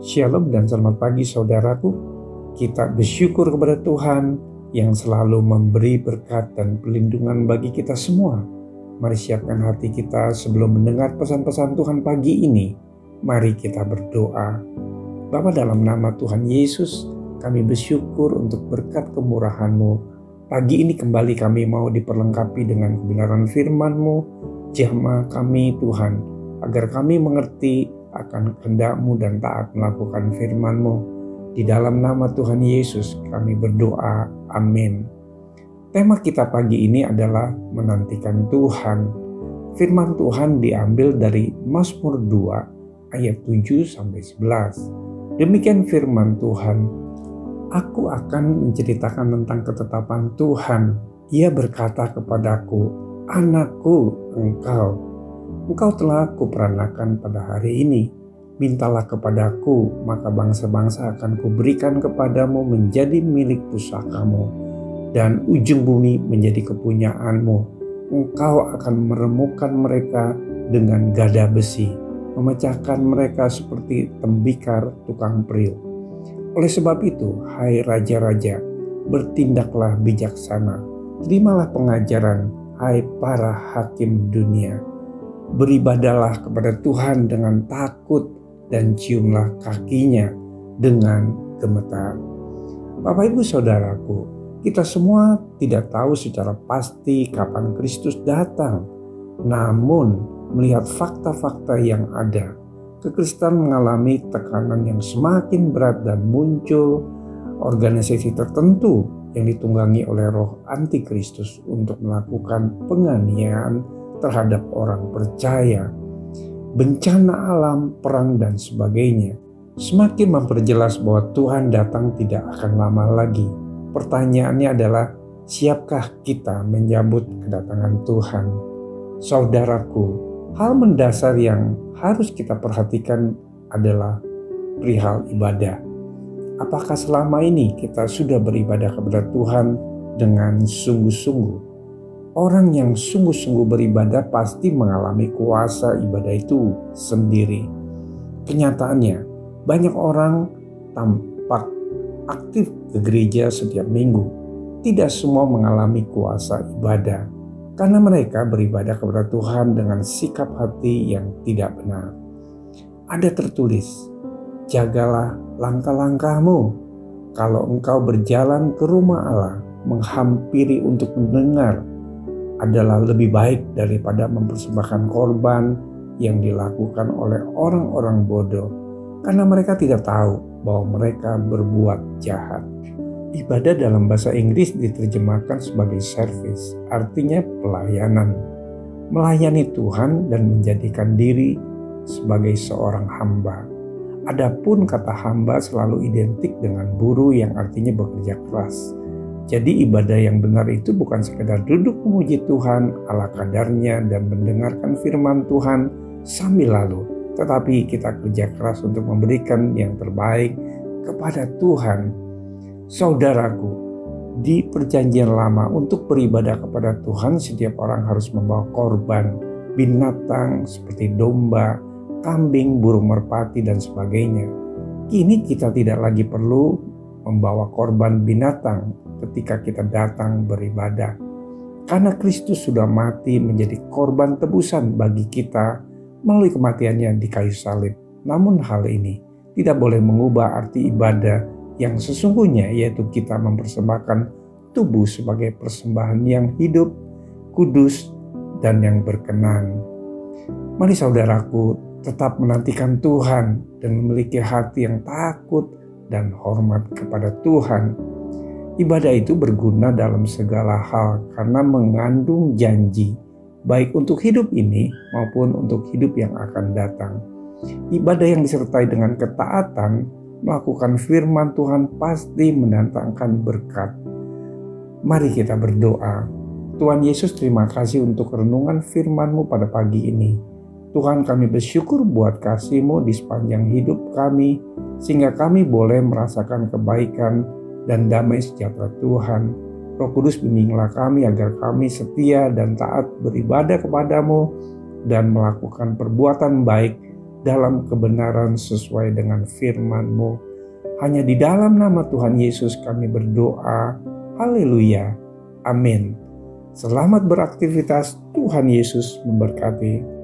Shalom dan selamat pagi saudaraku. Kita bersyukur kepada Tuhan yang selalu memberi berkat dan perlindungan bagi kita semua. Mari siapkan hati kita sebelum mendengar pesan-pesan Tuhan pagi ini. Mari kita berdoa. Bapa, dalam nama Tuhan Yesus, kami bersyukur untuk berkat kemurahan-Mu. Pagi ini kembali kami mau diperlengkapi dengan kebenaran firman-Mu. Jamah kami Tuhan, agar kami mengerti akan kehendak-Mu dan taat melakukan firman-Mu. Di dalam nama Tuhan Yesus kami berdoa, amin. Tema kita pagi ini adalah menantikan Tuhan. Firman Tuhan diambil dari Mazmur 2 ayat 7-11. Demikian firman Tuhan, "Aku akan menceritakan tentang ketetapan Tuhan. Ia berkata kepadaku, anakku, Engkau telah kuperanakan pada hari ini. Mintalah kepadaku, maka bangsa-bangsa akan kuberikan kepadamu menjadi milik pusakamu, dan ujung bumi menjadi kepunyaanmu. Engkau akan meremukkan mereka dengan gada besi, memecahkan mereka seperti tembikar tukang periuk. Oleh sebab itu, hai raja-raja, bertindaklah bijaksana. Terimalah pengajaran, hai para hakim dunia. Beribadalah kepada Tuhan dengan takut dan ciumlah kakinya dengan gemetar." Bapak Ibu Saudaraku, kita semua tidak tahu secara pasti kapan Kristus datang. Namun melihat fakta-fakta yang ada, kekristenan mengalami tekanan yang semakin berat dan muncul organisasi tertentu yang ditunggangi oleh roh antikristus untuk melakukan penganiayaan terhadap orang percaya. Bencana alam, perang dan sebagainya semakin memperjelas bahwa Tuhan datang tidak akan lama lagi. Pertanyaannya adalah, siapkah kita menyambut kedatangan Tuhan? Saudaraku, hal mendasar yang harus kita perhatikan adalah perihal ibadah. Apakah selama ini kita sudah beribadah kepada Tuhan dengan sungguh-sungguh? Orang yang sungguh-sungguh beribadah pasti mengalami kuasa ibadah itu sendiri. Kenyataannya, banyak orang tampak aktif ke gereja setiap minggu. Tidak semua mengalami kuasa ibadah, karena mereka beribadah kepada Tuhan dengan sikap hati yang tidak benar. Ada tertulis, "Jagalah langkah-langkahmu. Kalau engkau berjalan ke rumah Allah, menghampiri untuk mendengar, adalah lebih baik daripada mempersembahkan korban yang dilakukan oleh orang-orang bodoh, karena mereka tidak tahu bahwa mereka berbuat jahat." Ibadah dalam bahasa Inggris diterjemahkan sebagai service, artinya pelayanan. Melayani Tuhan dan menjadikan diri sebagai seorang hamba. Adapun kata hamba selalu identik dengan buruh yang artinya bekerja keras. Jadi ibadah yang benar itu bukan sekedar duduk memuji Tuhan ala kadarnya dan mendengarkan firman Tuhan sambil lalu, tetapi kita kerja keras untuk memberikan yang terbaik kepada Tuhan. Saudaraku, di perjanjian lama untuk beribadah kepada Tuhan setiap orang harus membawa korban, binatang seperti domba, kambing, burung merpati dan sebagainya. Kini kita tidak lagi perlu membawa korban binatang ketika kita datang beribadah, karena Kristus sudah mati menjadi korban tebusan bagi kita melalui kematiannya di kayu salib. Namun hal ini tidak boleh mengubah arti ibadah yang sesungguhnya, yaitu kita mempersembahkan tubuh sebagai persembahan yang hidup, kudus, dan yang berkenan. Mari saudaraku tetap menantikan Tuhan dan memiliki hati yang takut dan hormat kepada Tuhan. Ibadah itu berguna dalam segala hal karena mengandung janji, baik untuk hidup ini maupun untuk hidup yang akan datang. Ibadah yang disertai dengan ketaatan, melakukan firman Tuhan pasti mendatangkan berkat. Mari kita berdoa. Tuhan Yesus, terima kasih untuk renungan firman-Mu pada pagi ini. Tuhan, kami bersyukur buat kasih-Mu di sepanjang hidup kami, sehingga kami boleh merasakan kebaikan dan damai sejahtera Tuhan. Roh Kudus, bimbinglah kami agar kami setia dan taat beribadah kepadamu dan melakukan perbuatan baik dalam kebenaran sesuai dengan firman-Mu. Hanya di dalam nama Tuhan Yesus kami berdoa. Haleluya. Amin. Selamat beraktivitas. Tuhan Yesus memberkati.